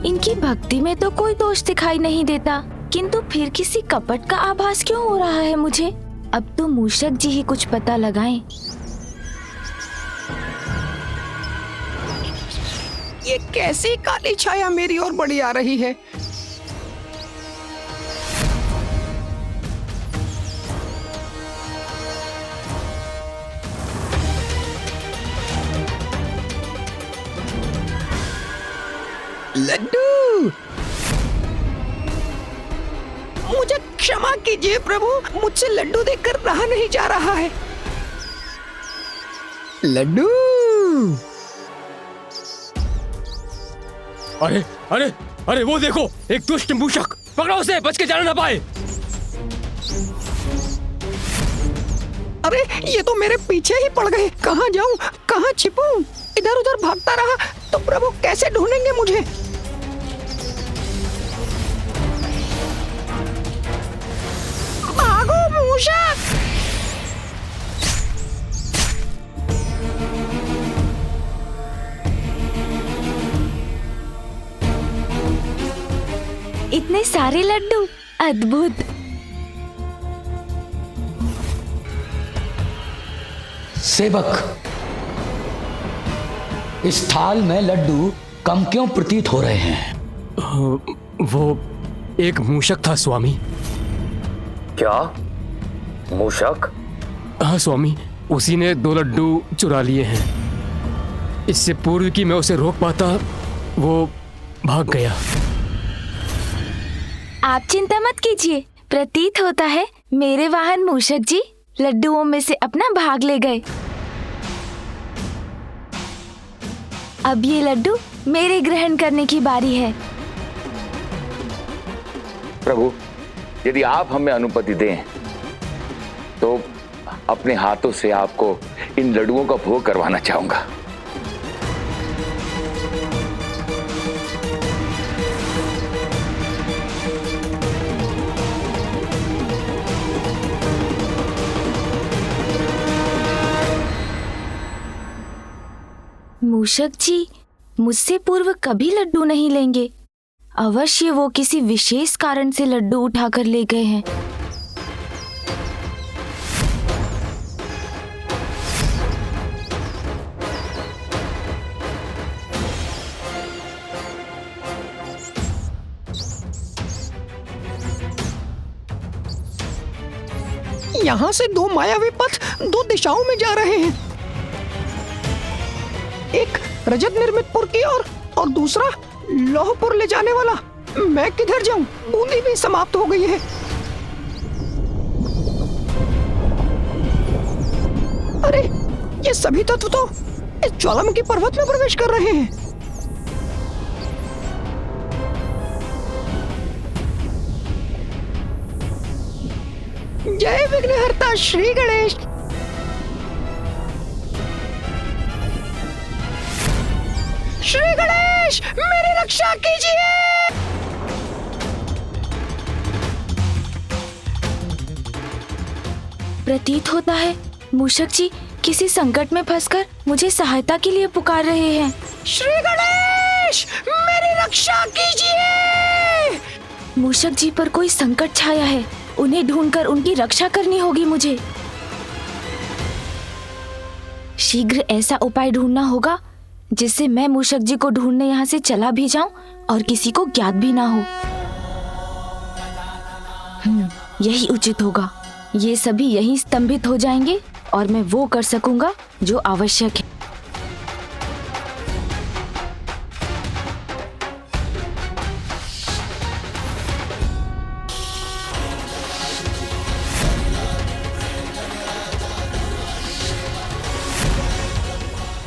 इनकी भक्ति में तो कोई दोष दिखाई नहीं देता, किंतु फिर किसी कपट का आभास क्यों हो रहा है मुझे? अब तो मूषक जी ही कुछ पता लगाएं। ये कैसी काली छाया मेरी ओर बढ़ी आ रही है? लड्डू, मुझे क्षमा कीजिए प्रभु, मुझसे लड्डू देखकर रहा नहीं जा रहा है। लड्डू, अरे अरे अरे वो देखो, एक दुष्ट मूषक, पकड़ो उसे, बच के जाना ना पाए। अरे ये तो मेरे पीछे ही पड़ गए। कहाँ जाऊं, कहाँ छिपूं? इधर उधर भागता रहा तो प्रभु कैसे ढूंढेंगे मुझे? भागो मूषक! इतने सारे लड्डू, अद्भुत। सेवक, इस थाल में लड्डू कम क्यों प्रतीत हो रहे हैं? वो एक मूषक था स्वामी। क्या? मूषक? हाँ स्वामी, उसी ने 2 लड्डू चुरा लिए हैं। इससे पूर्व कि मैं उसे रोक पाता, वो भाग गया। आप चिंता मत कीजिए, प्रतीत होता है मेरे वाहन मूषक जी लड्डुओं में से अपना भाग ले गए। अब ये लड्डू मेरे ग्रहण करने की बारी है। प्रभु, यदि आप हमें अनुमति दें तो अपने हाथों से आपको इन लड्डुओं का भोग करवाना चाहूंगा। मूषक जी मुझसे पूर्व कभी लड्डू नहीं लेंगे। अवश्य वो किसी विशेष कारण से लड्डू उठाकर ले गए हैं। यहाँ से 2 मायावी पथ 2 दिशाओं में जा रहे हैं। एक रजत निर्मितपुर की ओर और दूसरा लौहपुर ले जाने वाला। मैं किधर जाऊं? बूंदी भी समाप्त हो गई है। अरे ये सभी तत्व तो इस ज्वालामुखी पर्वत में प्रवेश कर रहे हैं। जय विघ्नहर्ता श्री गणेश। श्री गणेश, मेरी रक्षा कीजिए। प्रतीत होता है मूषक जी किसी संकट में फंसकर मुझे सहायता के लिए पुकार रहे हैं। श्री गणेश, मेरी रक्षा कीजिए। मूषक जी पर कोई संकट छाया है, उन्हें ढूंढकर उनकी रक्षा करनी होगी मुझे। शीघ्र ऐसा उपाय ढूंढना होगा जिससे मैं मूषक जी को ढूंढने यहाँ से चला भी जाऊं और किसी को ज्ञात भी ना हो। यही उचित होगा। ये सभी यहीं स्तंभित हो जाएंगे और मैं वो कर सकूंगा जो आवश्यक है।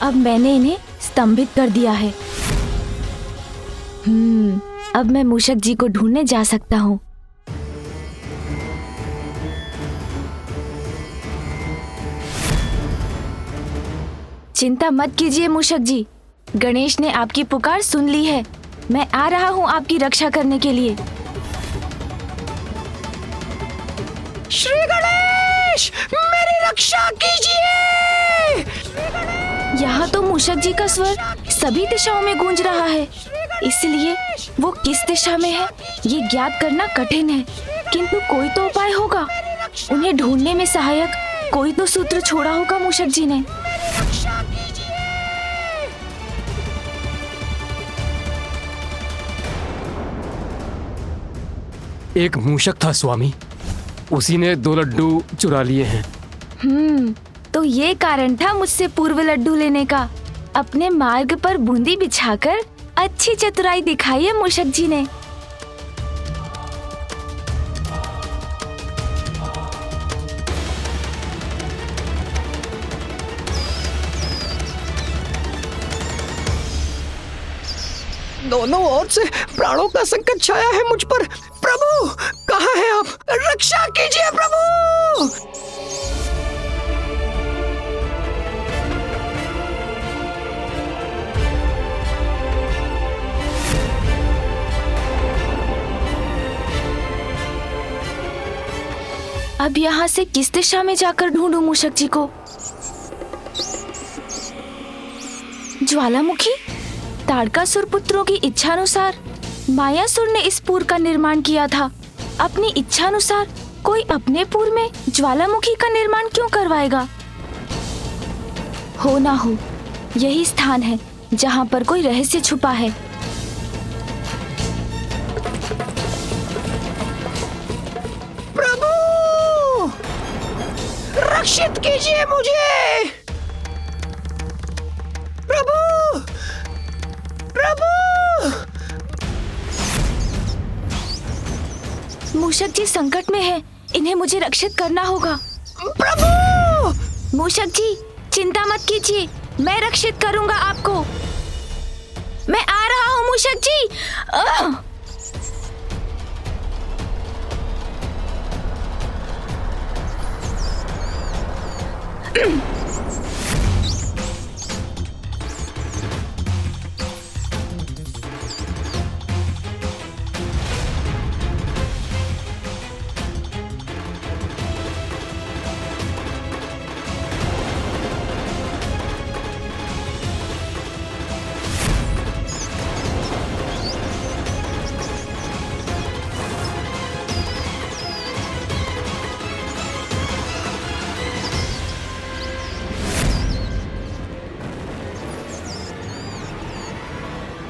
अब मैंने इन्हें स्तंभित कर दिया है। अब मैं मूषक जी को ढूंढने जा सकता हूँ। चिंता मत कीजिए मूषक जी, गणेश ने आपकी पुकार सुन ली है। मैं आ रहा हूँ आपकी रक्षा करने के लिए। श्री गणेश, मेरी रक्षा कीजिए। यहाँ तो मूषक जी का स्वर सभी दिशाओं में गूंज रहा है। इसलिए वो किस दिशा में है ये ज्ञात करना कठिन है, किंतु कोई तो उपाय होगा। उन्हें ढूंढने में सहायक कोई तो सूत्र छोड़ा होगा मूषक जी ने। एक मूषक था स्वामी, उसी ने 2 लड्डू चुरा लिए हैं। तो ये कारण था मुझसे पूर्व लड्डू लेने का। अपने मार्ग पर बूंदी बिछाकर अच्छी चतुराई दिखाई है मूषक जी ने। दोनों ओर से प्राणों का संकट छाया है मुझ पर। प्रभु कहाँ हैं आप? रक्षा कीजिए प्रभु। अब यहाँ से किस दिशा में जाकर ढूंढूं मूषक जी को? ज्वालामुखी, ताड़कासुर पुत्रों की इच्छानुसार मायासुर ने इस पुर का निर्माण किया था। अपनी इच्छानुसार कोई अपने पुर में ज्वालामुखी का निर्माण क्यों करवाएगा? हो ना हो, यही स्थान है जहाँ पर कोई रहस्य छुपा है। रक्षित कीजिए मुझे प्रभु। प्रभु मूषक जी संकट में हैं, इन्हें मुझे रक्षित करना होगा। प्रभु मूषक जी चिंता मत कीजिए, मैं रक्षित करूंगा आपको। मैं आ रहा हूँ मूषक जी।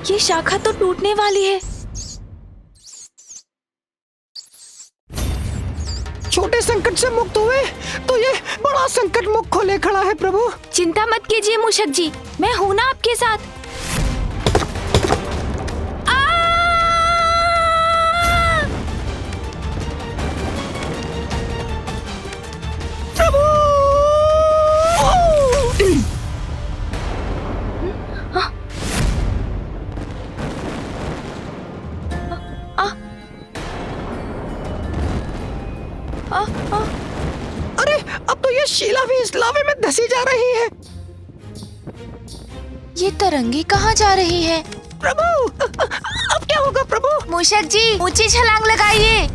ये शाखा तो टूटने वाली है। छोटे संकट से मुक्त हुए तो ये बड़ा संकट मुख खोले खड़ा है प्रभु। चिंता मत कीजिए मूषक जी, मैं हूं ना आपके साथ। प्रभु अरे अब तो ये शीला भी इस लावे में धसी जा रही है। ये तरंगी कहाँ जा रही है? प्रभु अब क्या होगा प्रभु? मूषक जी ऊंची छलांग लगाइए।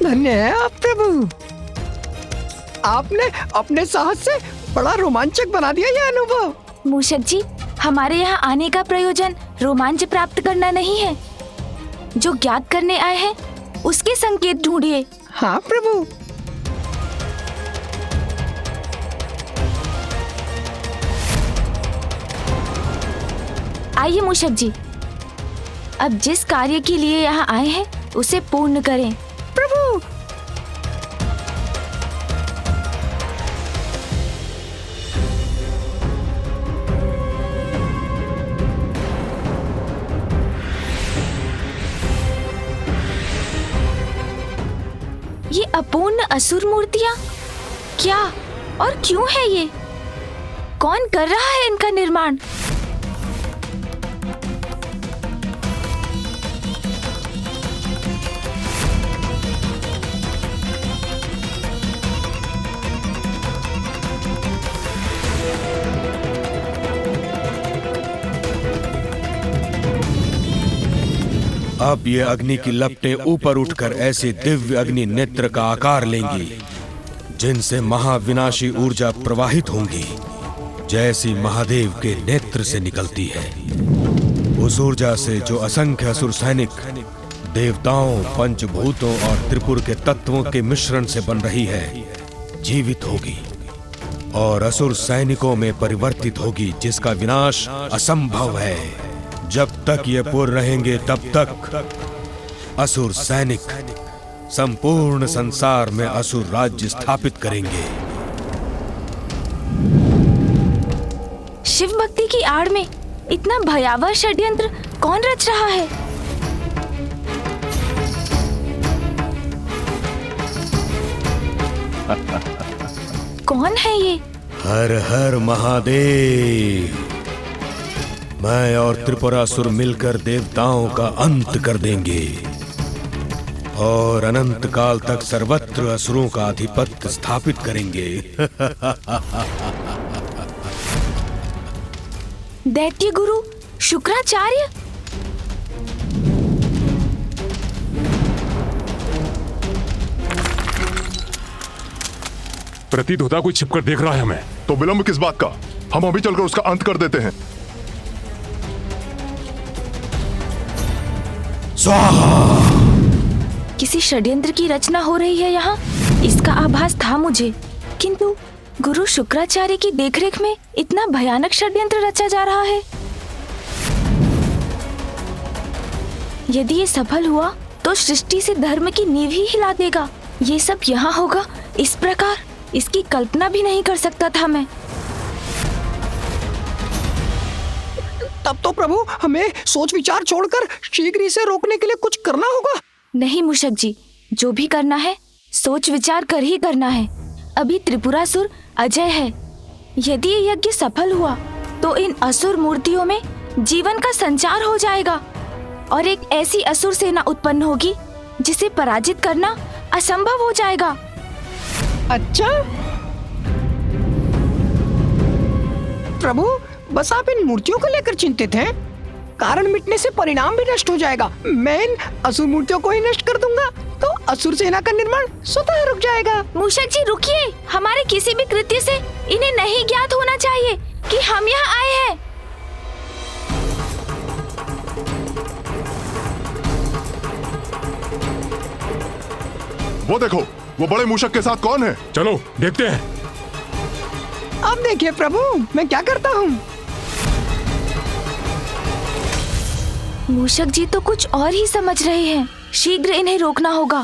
धन्य है आप प्रभु, आपने अपने साहस से बड़ा रोमांचक बना दिया ये अनुभव। मूषक जी हमारे यहाँ आने का प्रयोजन रोमांच प्राप्त करना नहीं है। जो ज्ञात करने आए हैं उसके संकेत ढूंढिए। हाँ प्रभु। आइए मूषक जी, अब जिस कार्य के लिए यहाँ आए हैं उसे पूर्ण करें। प्रभु ये अपूर्ण असुर मूर्तियाँ क्या और क्यों है ये? कौन कर रहा है इनका निर्माण? अब ये अग्नि की लपटें ऊपर उठकर ऐसे दिव्य अग्नि नेत्र का आकार लेंगी जिनसे महाविनाशी ऊर्जा प्रवाहित होंगी, जैसी महादेव के नेत्र से निकलती है। उस ऊर्जा से जो असंख्य असुर सैनिक देवताओं, पंचभूतों और त्रिपुर के तत्वों के मिश्रण से बन रही है, जीवित होगी और असुर सैनिकों में परिवर्तित होगी, जिसका विनाश असंभव है। जब तक ये पुर रहेंगे तब तक असुर सैनिक संपूर्ण संसार में असुर राज्य स्थापित करेंगे। शिव भक्ति की आड़ में इतना भयावह षड्यंत्र कौन रच रहा है? कौन है ये? हर हर महादेव। मैं और त्रिपुरासुर मिलकर देवताओं का अंत कर देंगे और अनंत काल तक सर्वत्र असुरों का आधिपत्य स्थापित करेंगे। दैत्य गुरु शुक्राचार्य? प्रतीत होता कोई छिपकर देख रहा है हमें। तो विलंब किस बात का? हम अभी चलकर उसका अंत कर देते हैं। किसी षड्यंत्र की रचना हो रही है यहाँ, इसका आभास था मुझे, किंतु गुरु शुक्राचार्य की देखरेख में इतना भयानक षड्यंत्र रचा जा रहा है। यदि ये सफल हुआ तो सृष्टि से धर्म की नींव ही हिला देगा। ये सब यहाँ होगा इस प्रकार, इसकी कल्पना भी नहीं कर सकता था मैं। तब तो प्रभु हमें सोच विचार छोड़कर शीघ्र इसे रोकने के लिए कुछ करना होगा। नहीं मूषक जी, जो भी करना है सोच विचार कर ही करना है। अभी त्रिपुरासुर अजय है। यदि ये यज्ञ सफल हुआ तो इन असुर मूर्तियों में जीवन का संचार हो जाएगा और एक ऐसी असुर सेना उत्पन्न होगी जिसे पराजित करना असंभव हो जाएगा। अच्छा प्रभु, बस आप इन मूर्तियों को लेकर चिंतित हैं। कारण मिटने से परिणाम भी नष्ट हो जाएगा। मैं इन असुर मूर्तियों को ही नष्ट कर दूंगा तो असुर सेना का निर्माण स्वतः रुक जाएगा। मूषक जी रुकिए, हमारे किसी भी कृत्य से इन्हें नहीं ज्ञात होना चाहिए कि हम यहाँ आए हैं। वो देखो, वो बड़े मूषक के साथ कौन है? चलो देखते हैं। अब देखिए प्रभु, मैं क्या करता हूँ। मूषक जी तो कुछ और ही समझ रहे हैं। शीघ्र इन्हें रोकना होगा।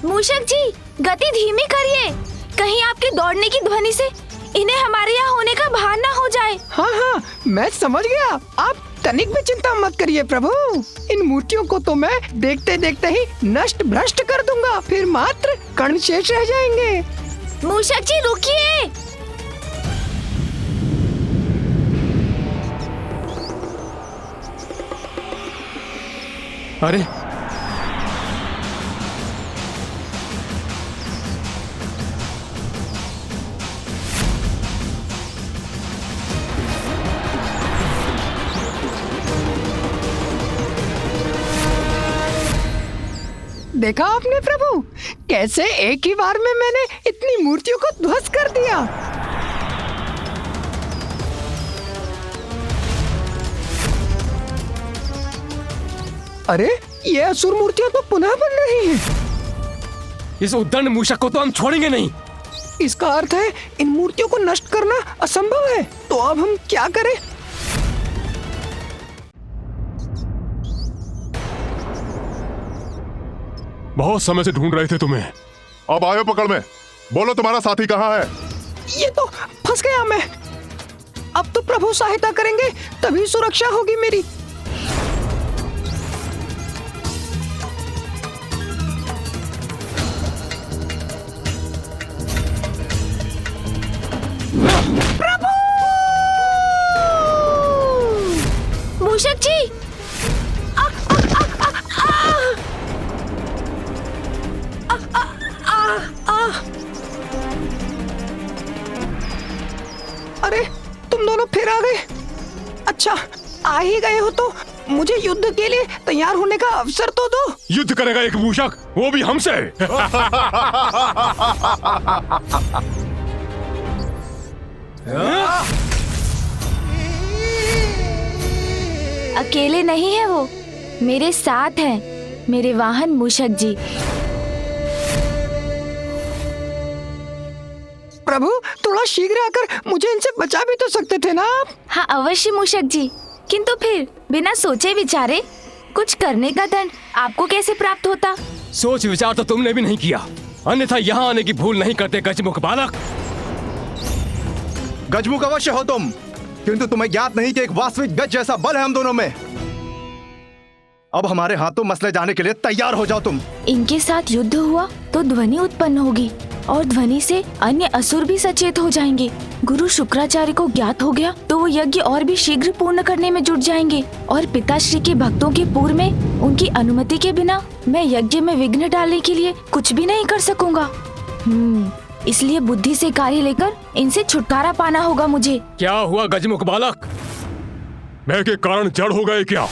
मूषक जी गति धीमी करिए, कहीं आपके दौड़ने की ध्वनि से इन्हें हमारे यहाँ होने का भान ना हो जाए। हाँ हाँ, मैं समझ गया। आप तनिक भी चिंता मत करिए प्रभु। इन मूर्तियों को तो मैं देखते देखते ही नष्ट भ्रष्ट कर दूंगा, फिर मात्र कण शेष रह जाएंगे। मूषक जी रुकिए। अरे देखा आपने प्रभु, कैसे एक ही बार में मैंने इतनी मूर्तियों को ध्वस्त कर दिया। अरे ये असुर मूर्तियां तो पुनः बन रही हैं। इस उद्दंड मूषक को तो हम छोड़ेंगे नहीं। इसका अर्थ है इन मूर्तियों को नष्ट करना असंभव है। तो अब हम क्या करें? बहुत समय से ढूंढ रहे थे तुम्हें। अब आयो पकड़ में। बोलो तुम्हारा साथी कहाँ है? ये तो फंस गया मैं। अब तो प्रभु सहायता करेंगे तभी सुरक्षा होगी मेरी। प्रभु! मूषक जी अरे तुम दोनों फिर आ गए। अच्छा आ ही गए हो तो मुझे युद्ध के लिए तैयार होने का अवसर तो दो। युद्ध करेगा एक मूषक, वो भी हमसे। अकेले नहीं है वो, मेरे साथ हैं मेरे वाहन मूषक जी। प्रभु थोड़ा शीघ्र आकर मुझे इनसे बचा भी तो सकते थे ना आप। हाँ अवश्य मूषक जी, किंतु फिर बिना सोचे विचारे कुछ करने का दंड आपको कैसे प्राप्त होता? सोच विचार तो तुमने भी नहीं किया, अन्यथा यहाँ आने की भूल नहीं करते गजमुख बालक। गजमुख अवश्य हो तुम, किंतु तुम्हें ज्ञात नहीं कि एक वास्तविक गज जैसा बल है हम दोनों में। अब हमारे हाथों मसले जाने के लिए तैयार हो जाओ तुम। इनके साथ युद्ध हुआ तो ध्वनि उत्पन्न होगी और ध्वनि से अन्य असुर भी सचेत हो जाएंगे। गुरु शुक्राचार्य को ज्ञात हो गया तो वो यज्ञ और भी शीघ्र पूर्ण करने में जुट जाएंगे और पिताश्री के भक्तों के पूर्व में उनकी अनुमति के बिना मैं यज्ञ में विघ्न डालने के लिए कुछ भी नहीं कर सकूंगा। इसलिए बुद्धि से कार्य लेकर इनसे छुटकारा पाना होगा मुझे। क्या हुआ गजमुख बालक? मैं के कारण जड़ हो गए क्या?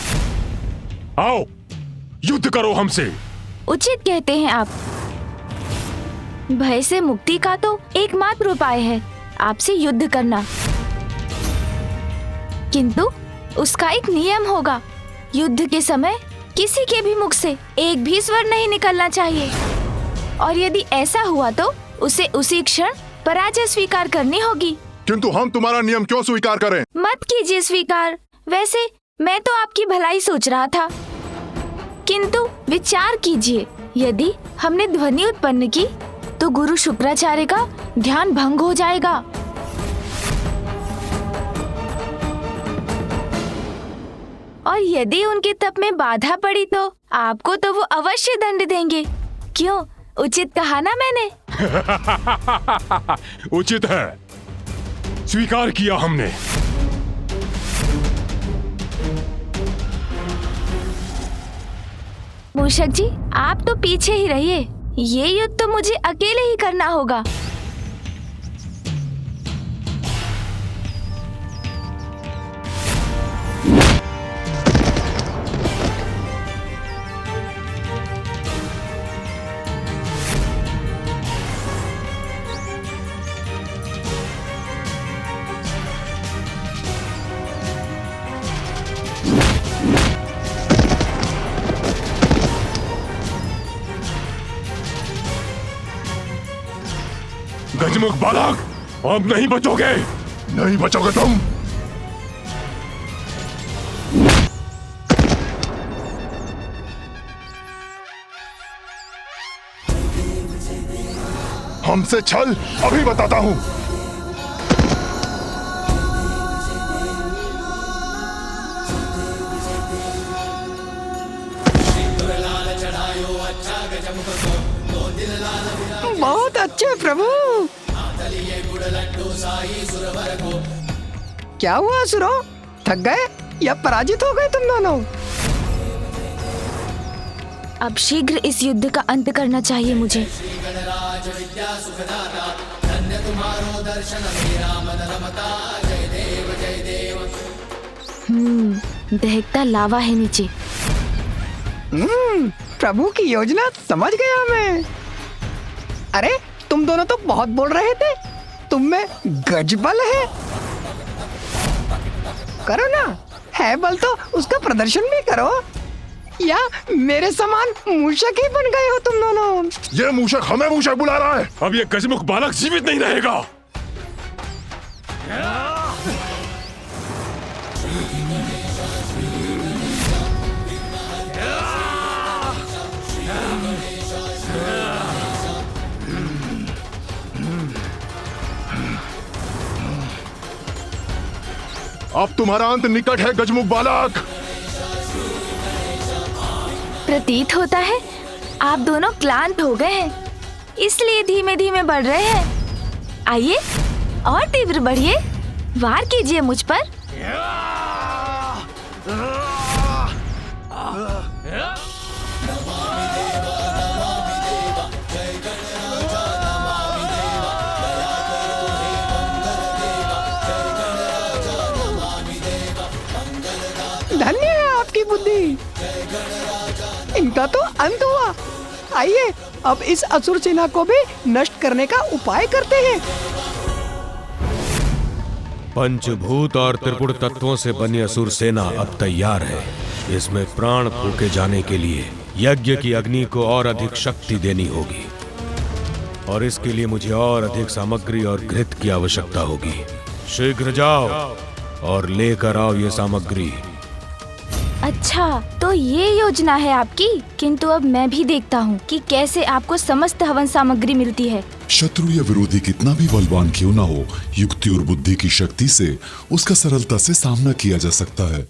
आओ युद्ध करो हमसे। उचित कहते हैं आप। भय से मुक्ति का तो एकमात्र उपाय है आपसे युद्ध करना, किंतु उसका एक नियम होगा। युद्ध के समय किसी के भी मुख से एक भी स्वर नहीं निकलना चाहिए और यदि ऐसा हुआ तो उसे उसी क्षण पराजय स्वीकार करनी होगी। किंतु हम तुम्हारा नियम क्यों स्वीकार करें? मत कीजिए स्वीकार। वैसे मैं तो आपकी भलाई सोच रहा था, किंतु विचार कीजिए, यदि हमने ध्वनि उत्पन्न की तो गुरु शुक्राचार्य का ध्यान भंग हो जाएगा। और यदि उनके तप में बाधा पड़ी तो आपको तो वो अवश्य दंड देंगे। क्यों, उचित कहा ना मैंने? उचित है, स्वीकार किया हमने। मूषक जी आप तो पीछे ही रहिए, ये युद्ध तो मुझे अकेले ही करना होगा। गजमुख बालक, अब नहीं बचोगे, नहीं बचोगे तुम। हमसे छल अभी बताता हूं। बहुत अच्छे प्रभु। क्या हुआ असुरो, थक गए या पराजित हो गए तुम दोनों? अब शीघ्र इस युद्ध का अंत करना चाहिए मुझे। दहकता लावा है नीचे। प्रभु की योजना समझ गया मैं। अरे तुम दोनों तो बहुत बोल रहे थे, तुम में गज बल है। करो ना, है बल तो उसका प्रदर्शन भी करो, या मेरे समान मूषक ही बन गए हो तुम दोनों। ये मूषक हमें मूषक बुला रहा है। अब ये गजमुख बालक जीवित नहीं रहेगा। अब तुम्हारा अंत निकट है गजमुख बालक। प्रतीत होता है आप दोनों क्लांत हो गए हैं, इसलिए धीमे धीमे बढ़ रहे हैं। आइए और तीव्र बढ़िए, वार कीजिए मुझ पर। धन्य है आपकी अंत हुआ। आइए अब इस असुर सेना को भी नष्ट करने का उपाय करते हैं। पंचभूत और त्रिपुर तत्वों से बनी असुर सेना अब तैयार है। इसमें प्राण फूके जाने के लिए यज्ञ की अग्नि को और अधिक शक्ति देनी होगी, और इसके लिए मुझे और अधिक सामग्री और घृत की आवश्यकता होगी। शीघ्र जाओ और लेकर आओ ये सामग्री। अच्छा, तो ये योजना है आपकी। किंतु अब मैं भी देखता हूँ कि कैसे आपको समस्त हवन सामग्री मिलती है। शत्रु या विरोधी कितना भी बलवान क्यों ना हो, युक्ति और बुद्धि की शक्ति से उसका सरलता से सामना किया जा सकता है।